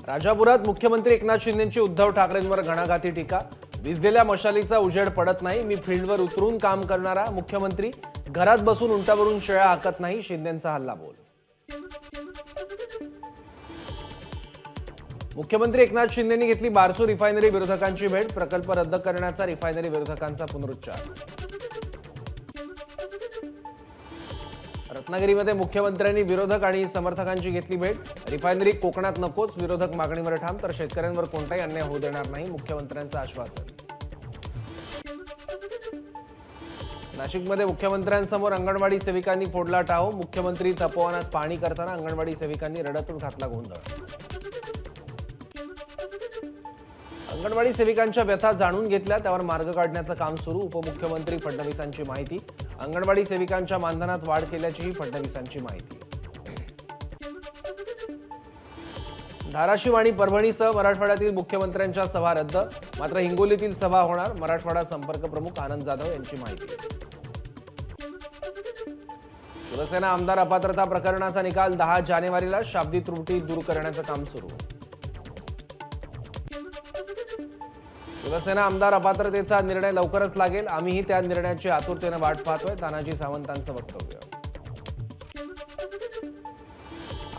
राजापुरात मुख्यमंत्री एकनाथ शिंदेंची उद्धव ठाकरेंवर घणाघाती टीका। विझलेल्या मशालीचा उजेड पडत नाही, मी फील्डवर उतरून काम करणारा मुख्यमंत्री, घरात बसून उंटावरून शेळ्या हाकत नाही, शिंदेंचा हल्लाबोल। मुख्यमंत्री एकनाथ शिंदेंनी घेतली बारसू रिफायनरी विरोधकांची भेट, प्रकल्प रद्द करण्याचा रिफायनरी विरोधकांचा पुनरुच्चार। रत्नागिरीमध्ये मुख्यमंत्र्यांनी विरोधक आणि समर्थकांची घेतली भेट, रिफायनरी कोकणात नकोच, विरोधक मागणीवर ठाम, तर शेतकऱ्यांवर कोणताही अन्याय होऊ देणार नाही, मुख्यमंत्र्यांचं आश्वासन। नाशिकमध्ये मुख्यमंत्र्यांसमोर अंगणवाडी सेविकांनी फोडला टाहो, मुख्यमंत्री तपोवनात पाहणी करताना अंगणवाडी सेविकांनी रडतच घातला गोंधळ। अंगणवाडी सेविकांच्या व्यथा जाणून घेतल्या, त्यावर मार्ग काढण्याचं काम सुरू, उपमुख्यमंत्री फडणवीसांची माहिती। अंगणवाडी सेविकांच्या मानधनात वाढ केल्याचीही फडणवीसांची माहिती। धाराशिव आणि परभणीसह मराठवाड्यातील मुख्यमंत्र्यांच्या सभा रद्द, मात्र हिंगोलीतील सभा होणार, मराठवाडा संपर्क प्रमुख आनंद जाधव यांची माहिती। शिवसेना आमदार अपात्रता प्रकरणाचा निकाल 10 जानेवारीला, शाब्दिक त्रुटी दूर करण्याचं काम सुरू। शिवसेना आमदार अपात्रतेचा निर्णय लवकरच लागेल, आम्हीही त्या निर्णयाची आतुरतेने वाट पाहतोय, तानाजी सावंतांचं वक्तव्य।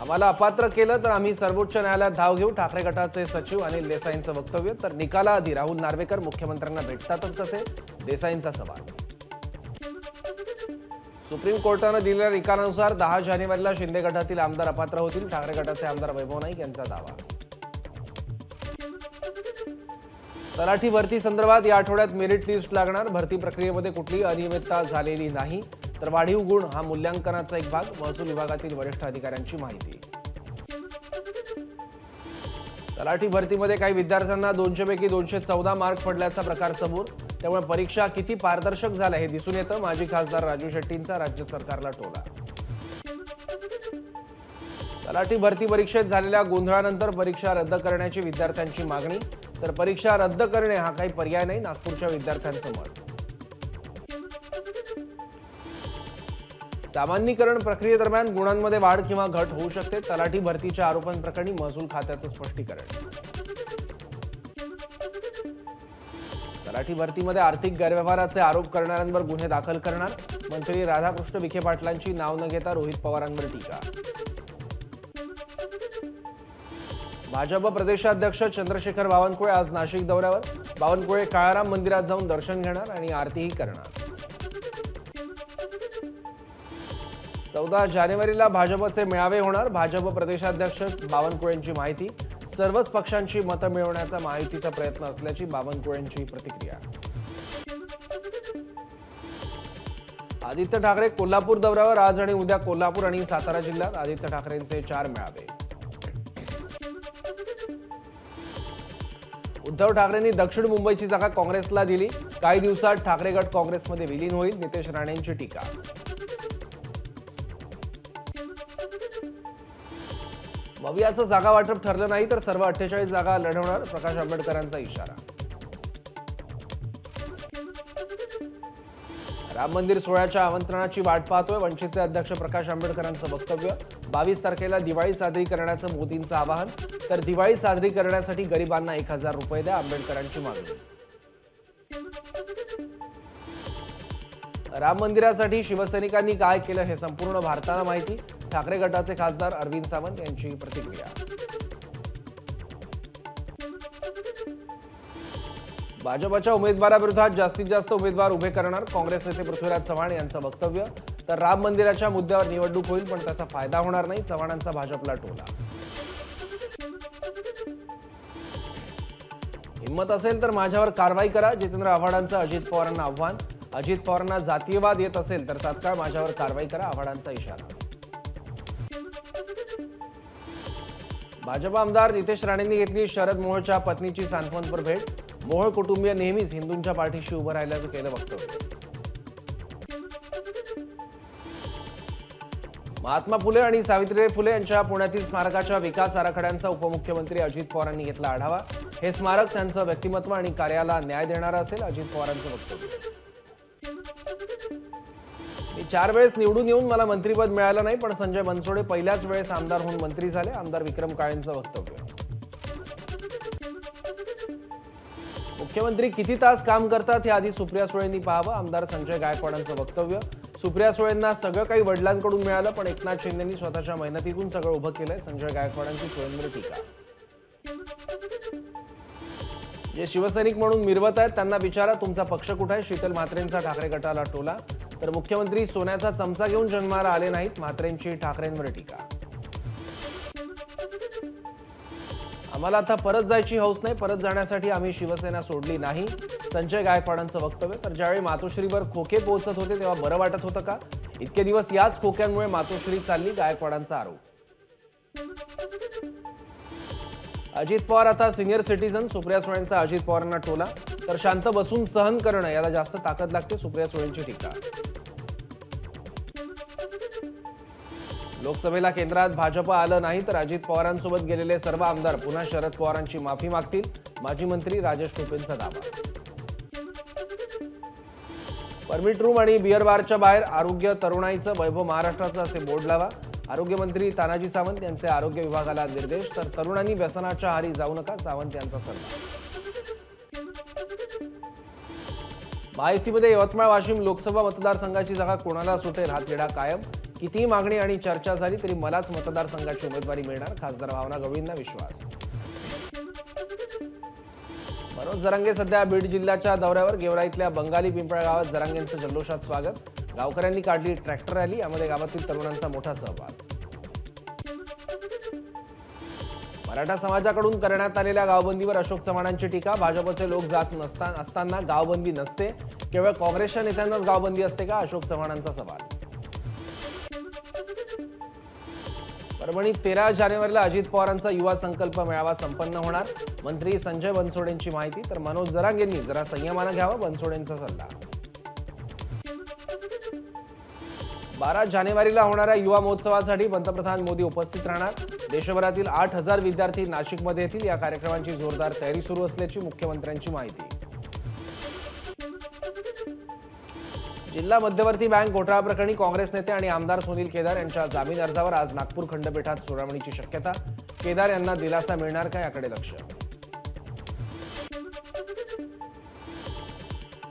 आम्हाला अपात्र केलं तर आम्ही सर्वोच्च न्यायालयात धाव घेऊ, ठाकरे गटाचे सचिव अनिल देसाईंचं वक्तव्य। तर निकालाआधी राहुल नार्वेकर मुख्यमंत्र्यांना भेटतातच कसे, देसाईंचा सवाल। सुप्रीम कोर्टाने दिलेल्या निकालानुसार 10 जानेवारीला शिंदे गटातील आमदार अपात्र होतील, ठाकरे गटाचे आमदार वैभव नाईक यांचा दावा। तलाठी भरती संदर्भात या आठवड्यात मेरिट लिस्ट लागणार, भरती प्रक्रियेमध्ये कुठलीही अनियमितता झालेली नाही, तर वाढीव गुण हा मूल्यांकनाचा एक भाग, महसूल विभागातील वरिष्ठ अधिकाऱ्यांची माहिती। तलाठी भरतीमध्ये काही विद्यार्थ्यांना 200 पैकी 214 मार्क पडल्याचा प्रकार समोर, त्यामुळे परीक्षा किती पारदर्शक झाल्या हे दिसून येतं, माजी खासदार राजू शेट्टींचा राज्य सरकारला टोला। तलाठी भरती परीक्षेत झालेल्या गोंधळानंतर परीक्षा रद्द करण्याची विद्यार्थ्यांची मागणी, तर परीक्षा रद्द करणे हा काही पर्याय नाही, नागपूरच्या विद्यार्थ्यांचं मत। सामान्यीकरण प्रक्रियेदरम्यान गुणांमध्ये वाढ किंवा घट होऊ शकते, तलाठी भरतीच्या आरोपांप्रकरणी महसूल खात्याचं स्पष्टीकरण। तलाठी भरतीमध्ये आर्थिक गैरव्यवहाराचे आरोप करणाऱ्यांवर गुन्हे दाखल करणार, मंत्री राधाकृष्ण विखे पाटलांची नाव न घेता रोहित पवारांवर टीका। भाजप प्रदेशाध्यक्ष चंद्रशेखर बावनकुळे आज नाशिक दौऱ्यावर, बावनकुळे काळाराम मंदिरात जाऊन दर्शन घेणार आणि आरतीही करणार। 14 जानेवारीला भाजपचे मेळावे होणार, भाजप प्रदेशाध्यक्ष बावनकुळेंची माहिती, सर्वच पक्षांची मतं मिळवण्याचा महायुतीचा प्रयत्न असल्याची बावनकुळेंची प्रतिक्रिया। आदित्य ठाकरे कोल्हापूर दौऱ्यावर, आज आणि उद्या कोल्हापूर आणि सातारा जिल्ह्यात आदित्य ठाकरेंचे 4 मेळावे। उद्धव ठाकरेंनी दक्षिण मुंबईची जागा काँग्रेसला दिली, काही दिवसात ठाकरे गट काँग्रेसमध्ये विलीन होईल, नितेश राणेंची टीका। मवियाचं जागा वाटप ठरलं नाही तर सर्व 48 जागा लढवणार, प्रकाश आंबेडकरांचा इशारा। राम मंदिर सोहळ्याच्या आमंत्रणाची वाट पाहतोय, वंचितचे अध्यक्ष प्रकाश आंबेडकरांचं वक्तव्य। 22 तारखेला दिवाळी साजरी करण्याचं मोदींचं आवाहन, तर दिवाळी साजरी करण्यासाठी गरिबांना 1000 रुपये द्या, आंबेडकरांची मागणी। राम मंदिरासाठी शिवसैनिकांनी काय केलं हे संपूर्ण भारताला माहिती, ठाकरे गटाचे खासदार अरविंद सावंत यांची प्रतिक्रिया। भाजपच्या उमेदवाराविरोधात जास्तीत जास्त उमेदवार उभे करणार, काँग्रेस नेते पृथ्वीराज चव्हाण यांचं वक्तव्य। तर राम मंदिराच्या मुद्द्यावर निवडणूक होईल पण त्याचा फायदा होणार नाही, चव्हाणांचा भाजपला टोला। हिम्मत असेल तर माझ्यावर कारवाई करा, जितेंद्र आव्हाडांचं अजित पवारांना आव्हान। अजित पवारांना जातीयवाद येत असेल तर तात्काळ माझ्यावर कारवाई करा, आव्हाडांचा इशारा। भाजप आमदार नितेश राणेंनी घेतली शरद मोहोळच्या पत्नीची सांत्वनपर भेट, मोहोळ कुटुंबीय नेहमीच हिंदूंच्या पाठीशी उभं राहिल्याचं केलं वक्तव्य। महात्मा फुले आणि सावित्रीबाई फुले यांच्या पुण्यातील स्मारकाच्या विकास आराखड्यांचा उपमुख्यमंत्री अजित पवारांनी घेतला आढावा, हे स्मारक त्यांचं व्यक्तिमत्व आणि कार्याला न्याय देणारं असेल, अजित पवारांचं वक्तव्य। मी 4 वेळेस निवडून येऊन मला मंत्रिपद मिळालं नाही, पण संजय बनसोडे पहिल्याच वेळेस आमदार होऊन मंत्री झाले, आमदार विक्रम काळेंचं वक्तव्य। मुख्यमंत्री किती तास काम करतात हे आधी सुप्रिया सुळेंनी पाहावं, आमदार संजय गायकवाडांचं वक्तव्य. सुप्रिया सुळेंना सगळं काही वडिलांकडून मिळालं, पण एकनाथ शिंदेंनी स्वतःच्या मेहनतीतून सगळं उभं केलंय. संजय गायकवाडांची सुळेंवर टीका. जे शिवसैनिक म्हणून मिरवत आहेत त्यांना विचारा तुमचा पक्ष कुठे आहे. शीतल म्हात्रेंचा ठाकरे गटाला टोला. तर मुख्यमंत्री सोन्याचा चमचा घेऊन जन्माला आले नाहीत, म्हात्रेंची ठाकरेंवर टीका. आम्हाला आता परत जायची हौस नाही, परत जाण्यासाठी आम्ही शिवसेना सोडली नाही, संजय गायकवाडांचं वक्तव्य. तर ज्यावेळी मातोश्रीवर खोके पोहोचत होते तेव्हा बरं वाटत होतं का? इतके दिवस याच खोक्यांमुळे मातोश्री चालली, गायकवाडांचा आरोप. अजित पवार आता सिनियर सिटीजन, सुप्रिया सुळेंचा अजित पवारांना टोला. तर शांत बसून सहन करणं याला जास्त ताकद लागते, सुप्रिया सुळेंची टीका. लोकसभेला केंद्रात भाजप आलं नाही तर अजित पवारांसोबत गेलेले सर्व आमदार पुन्हा शरद पवारांची माफी मागतील, माजी मंत्री राजेश टोपेंचा दावा. परमिट रूम आणि बिअर बारच्या बाहेर आरोग्य तरुणाईचं वैभव महाराष्ट्राचं असे बोर्ड लावा, आरोग्यमंत्री तानाजी सावंत यांचे आरोग्य विभागाला निर्देश. तर तरुणांनी व्यसनाच्या आहारी जाऊ नका, सावंत यांचा सल्ला. महायुतीमध्ये यवतमाळ वाशिम लोकसभा मतदारसंघाची जागा कोणाला सुटेल हा तिढा कायम. कितीही मागणी आणि चर्चा झाली तरी मलाच मतदारसंघाची उमेदवारी मिळणार, खासदार भावना गवळींना विश्वास. मनोज जरांगे सध्या बीड जिल्ह्याच्या दौऱ्यावर. गेवराईतल्या बंगाली पिंपळा गावात जरांगेंचं जल्लोषात स्वागत. गावकऱ्यांनी काढली ट्रॅक्टर रॅली, यामध्ये गावातील तरुणांचा मोठा सहभाग. मराठा समाजाकडून करण्यात आलेल्या गावबंदीवर अशोक चव्हाणांची टीका. भाजपचे लोक जात असताना गावबंदी नसते, केवळ काँग्रेसच्या नेत्यांनाच गावबंदी असते का, अशोक चव्हाणांचा सवाल. परभणीत 13 जानेवारीला अजित पवारांचा युवा संकल्प मेळावा संपन्न होणार, मंत्री संजय बनसोडेंची माहिती. तर मनोज जरांगेंनी जरा संयमानं घ्यावा, बनसोडेंचा सल्ला. 12 जानेवारीला होणाऱ्या युवा महोत्सवासाठी पंतप्रधान मोदी उपस्थित राहणार. देशभरातील 8,000 विद्यार्थी नाशिकमध्ये येतील. या कार्यक्रमाची जोरदार तयारी सुरू असल्याची मुख्यमंत्र्यांची माहिती. जिल्हा मध्यवर्ती बँक घोटाळा प्रकरणी काँग्रेस नेते आणि आमदार सुनील केदार यांच्या जामीन अर्जावर आज नागपूर खंडपीठात सुनावणीची शक्यता. केदार यांना दिलासा मिळणार का याकडे लक्ष.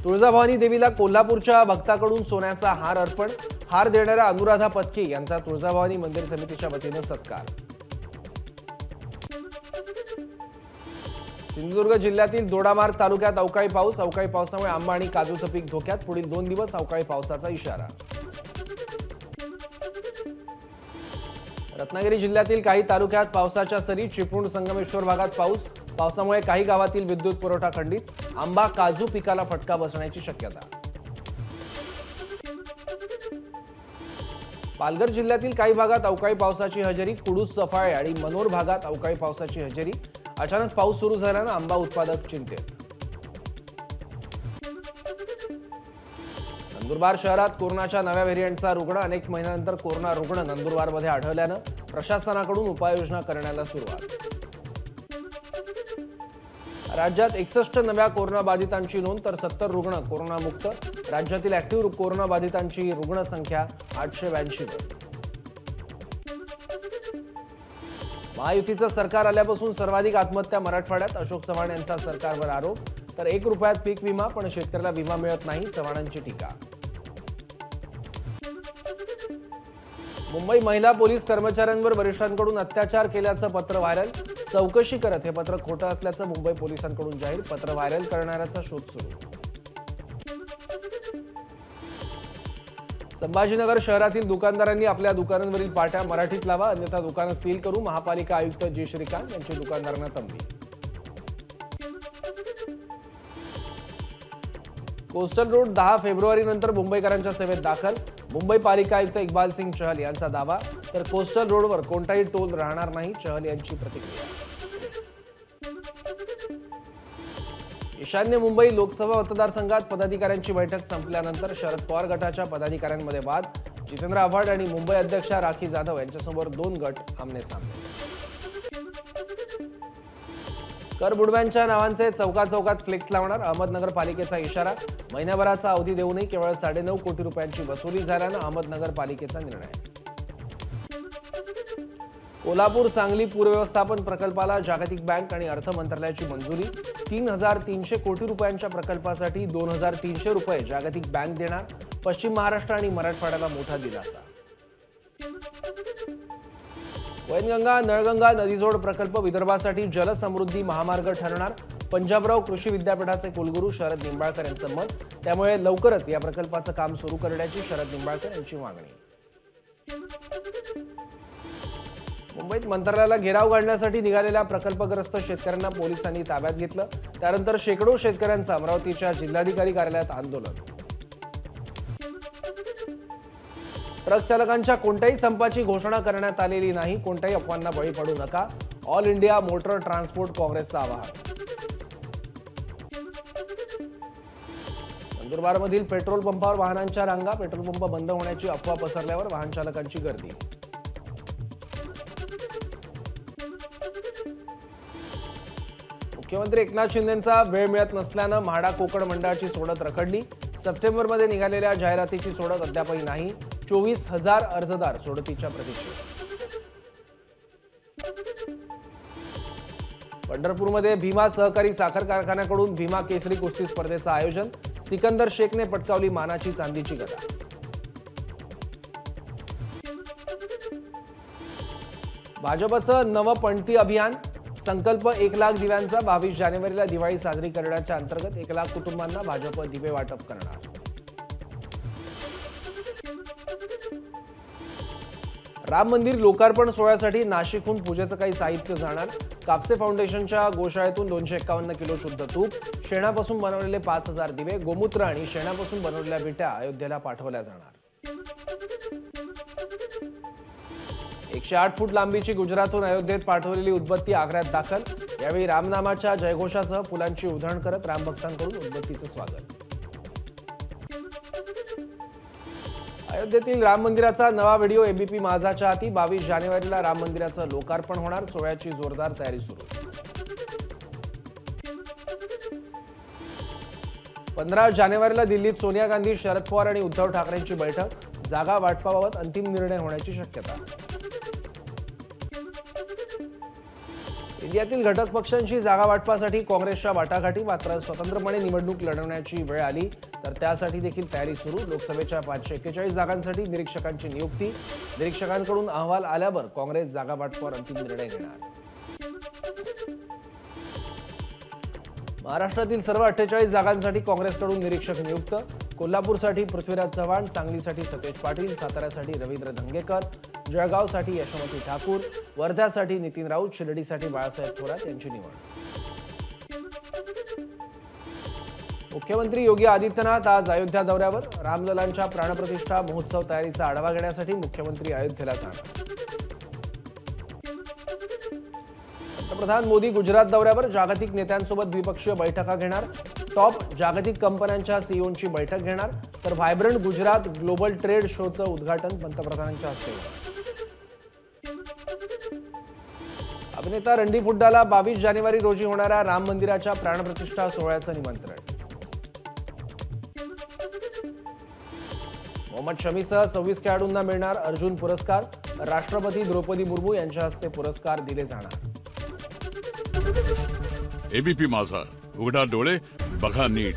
तुळजाभवानी देवीला कोल्हापूरच्या भक्ताकडून सोन्याचा हार अर्पण. हार देणाऱ्या अनुराधा पत्की यांचा तुळजाभवानी मंदिर समितीच्या वतीनं सत्कार. सिंधुदुर्ग जिल्ह्यातील दोडामार्ग तालुक्यात अवकाळी पाऊस. अवकाळी पावसामुळे आंबा आणि काजूचं पीक धोक्यात. पुढील 2 दिवस अवकाळी पावसाचा इशारा. रत्नागिरी जिल्ह्यातील काही तालुक्यात पावसाच्या सरी. चिपळूण संगमेश्वर भागात पाऊस. पावसामुळे काही गावातील विद्युत पुरवठा खंडित. आंबा काजू पिकाला फटका बसण्याची शक्यता. पालघर जिल्ह्यातील काही भागात अवकाळी पावसाची हजेरी. कुडूस, सफाळे आणि मनोर भागात अवकाळी पावसाची हजेरी. अचानक पाऊस सुरू झाल्यानं आंबा उत्पादक चिंतेत. नंदुरबार शहरात कोरोनाच्या नव्या व्हेरियंटचा रुग्ण. अनेक महिन्यानंतर कोरोना रुग्ण नंदुरबारमध्ये आढळल्यानं प्रशासनाकडून उपाययोजना करण्याला सुरुवात. राज्यात 61 नव्या कोरोनाबाधितांची नोंद, तर 70 रुग्ण कोरोनामुक्त. राज्यातील ऍक्टिव्ह कोरोनाबाधितांची रुग्णसंख्या 882 वर. महायुतीचं सरकार आल्यापासून सर्वाधिक आत्महत्या मराठवाड्यात. अशोक चव्हाण यांचा सरकारवर आरोप. तर 1 रुपयात पीक विमा, पण शेतकऱ्याला विमा मिळत नाही, चव्हाणांची टीका. मुंबई महिला पोलीस कर्मचाऱ्यांवर वरिष्ठांकडून अत्याचार केल्याचं पत्र व्हायरल. चौकशी करत हे पत्र खोटं असल्याचं मुंबई पोलिसांकडून जाहीर. पत्र व्हायरल करणाऱ्याचा शोध सुरू. संभाजीनगर शहरातील दुकानदारांनी आपल्या दुकानांवरील पाट्या मराठीत लावा, अन्यथा दुकानं सील करू. महापालिका आयुक्त जी श्रीकांत यांची दुकानदारांना तंबी. कोस्टल रोड 10 फेब्रुवारीनंतर मुंबईकरांच्या सेवेत दाखल. मुंबई पालिका आयुक्त इक्बाल सिंग चहल यांचा दावा. तर कोस्टल रोडवर कोणताही टोल राहणार नाही, चहल यांची प्रतिक्रिया. ईशान्य मुंबई लोकसभा मतदारसंघात पदाधिकाऱ्यांची बैठक संपल्यानंतर शरद पवार गटाच्या पदाधिकाऱ्यांमध्ये वाद. जितेंद्र आव्हाड आणि मुंबई अध्यक्षा राखी जाधव यांच्यासमोर 2 गट आमने-सामने. कर बुडव्यांच्या नावांचे चौकात फ्लेक्स लावणार. अहमदनगर पालिकेचा इशारा. महिन्याभराचा अवधी देऊनही केवळ 9.5 कोटी रुपयांची वसुली झाल्यानं अहमदनगर पालिकेचा निर्णय. कोल्हापूर सांगली पूर व्यवस्थापन प्रकल्पाला जागतिक बँक आणि अर्थ मंत्रालयाची मंजुरी 3,300 कोटी रुपयांच्या प्रकल्पासाठी 2,300 रुपये जागतिक बँक देणार. पश्चिम महाराष्ट्र आणि मराठवाड्याला मोठा दिलासा. वैनगंगा नळगंगा नदीजोड प्रकल्प विदर्भासाठी जलसमृद्धी महामार्ग ठरणार. पंजाबराव कृषी विद्यापीठाचे कुलगुरू शरद निंबाळकर यांचं मत. त्यामुळे लवकरच या प्रकल्पाचं काम सुरू करण्याची शरद निंबाळकर यांची मागणी. मुंबईत मंत्रालयाला घेराव घालण्यासाठी निघालेल्या प्रकल्पग्रस्त शेतकऱ्यांना पोलिसांनी ताब्यात घेतलं. त्यानंतर शेकडो शेतकऱ्यांचं अमरावतीच्या जिल्हाधिकारी कार्यालयात आंदोलन. ट्रक चालकांच्या कोणत्याही संपाची घोषणा करण्यात आलेली नाही. कोणत्याही अफवांना बळी पडू नका. ऑल इंडिया मोटर ट्रान्सपोर्ट काँग्रेसचं आवाहन. नंदुरबारमधील पेट्रोल पंपावर वाहनांच्या रांगा. पेट्रोल पंप बंद होण्याची अफवा पसरल्यावर वाहन चालकांची गर्दी. मुख्यमंत्री एकनाथ शिंदेंचा वेळ मिळत नसल्यानं म्हाडा कोकण मंडळाची सोडत रखडली. सप्टेंबरमध्ये निघालेल्या जाहिरातीची सोडत अद्यापही नाही. 24,000 अर्जदार सोडतीच्या प्रतीक्षेत. पंढरपूरमध्ये भीमा सहकारी साखर कारखान्याकडून भीमा केसरी कुस्ती स्पर्धेचं आयोजन. सिकंदर शेखने पटकावली मानाची चांदीची गदा. भाजपचं नवं पणती अभियान. संकल्प 1 लाख दिव्यांचा. 22 जानेवारीला दिवाळी साजरी करण्याच्या अंतर्गत 1 लाख कुटुंबांना भाजप दिवे वाटप करणार. राम मंदिर लोकार्पण सोहळ्यासाठी नाशिकहून पूजेचं काही साहित्य जाणार. कापसे फाउंडेशनच्या गोशाळेतून 251 किलो शुद्ध तूप. शेणापासून बनवलेले 5,000 दिवे. गोमूत्र आणि शेणापासून बनवलेल्या विट्या अयोध्येला पाठवल्या जाणार. 108 फूट लांबीची गुजरातहून अयोध्येत पाठवलेली उदबत्ती आग्र्यात दाखल. यावेळी रामनामाच्या जयघोषासह फुलांची उधळण करत रामभक्तांकडून उदबत्तीचं स्वागत. अयोध्येतील राम मंदिराचा नवा व्हिडिओ एबीपी माझाच्या हाती. 22 जानेवारीला राम मंदिराचं लोकार्पण होणार. सोहळ्याची जोरदार तयारी सुरू. 15 जानेवारीला दिल्लीत सोनिया गांधी, शरद पवार आणि उद्धव ठाकरेंची बैठक. जागा वाटपाबाबत अंतिम निर्णय होण्याची शक्यता. इंडियातील घटक पक्षांची जागा वाटपासाठी काँग्रेसच्या वाटाघाटी. मात्र स्वतंत्रपणे निवडणूक लढवण्याची वेळ आली तर त्यासाठी देखील तयारी सुरू. लोकसभेच्या 541 जागांसाठी निरीक्षकांची नियुक्ती. निरीक्षकांकडून अहवाल आल्यावर काँग्रेस जागा वाटपावर अंतिम निर्णय घेणार. महाराष्ट्रातील सर्व 48 जागांसाठी काँग्रेसकडून निरीक्षक नियुक्त. कोल्हापूरसाठी पृथ्वीराज चव्हाण, सांगलीसाठी सतेज पाटील, साताऱ्यासाठी रवींद्र धंगेकर, जळगावसाठी यशोमती ठाकूर, वर्ध्यासाठी नितीन राऊत, शिर्डीसाठी बाळासाहेब थोरात यांची निवड. मुख्यमंत्री योगी आदित्यनाथ आज अयोध्या दौऱ्यावर. रामललांच्या प्राणप्रतिष्ठा महोत्सव तयारीचा आढावा घेण्यासाठी मुख्यमंत्री अयोध्येला जाणार. पंतप्रधान मोदी गुजरात दौऱ्यावर. जागतिक नेत्यांसोबत द्विपक्षीय बैठका घेणार. टॉप जागतिक कंपन्यांच्या सीईओंची बैठक घेणार. तर व्हायब्रंट गुजरात ग्लोबल ट्रेड शोचं उद्घाटन पंतप्रधानांच्या हस्ते होणार. अभिनेता रणदीप हुड्डाला 22 जानेवारी रोजी होणाऱ्या राम मंदिराच्या प्राणप्रतिष्ठा सोहळ्याचं निमंत्रण. मोहम्मद शमीसह 26 खेळाडूंना मिळणार अर्जुन पुरस्कार. राष्ट्रपती द्रौपदी मुर्मू यांच्या हस्ते पुरस्कार दिले जाणार. एबीपी माझा, उघडा डोळे बघा नीट.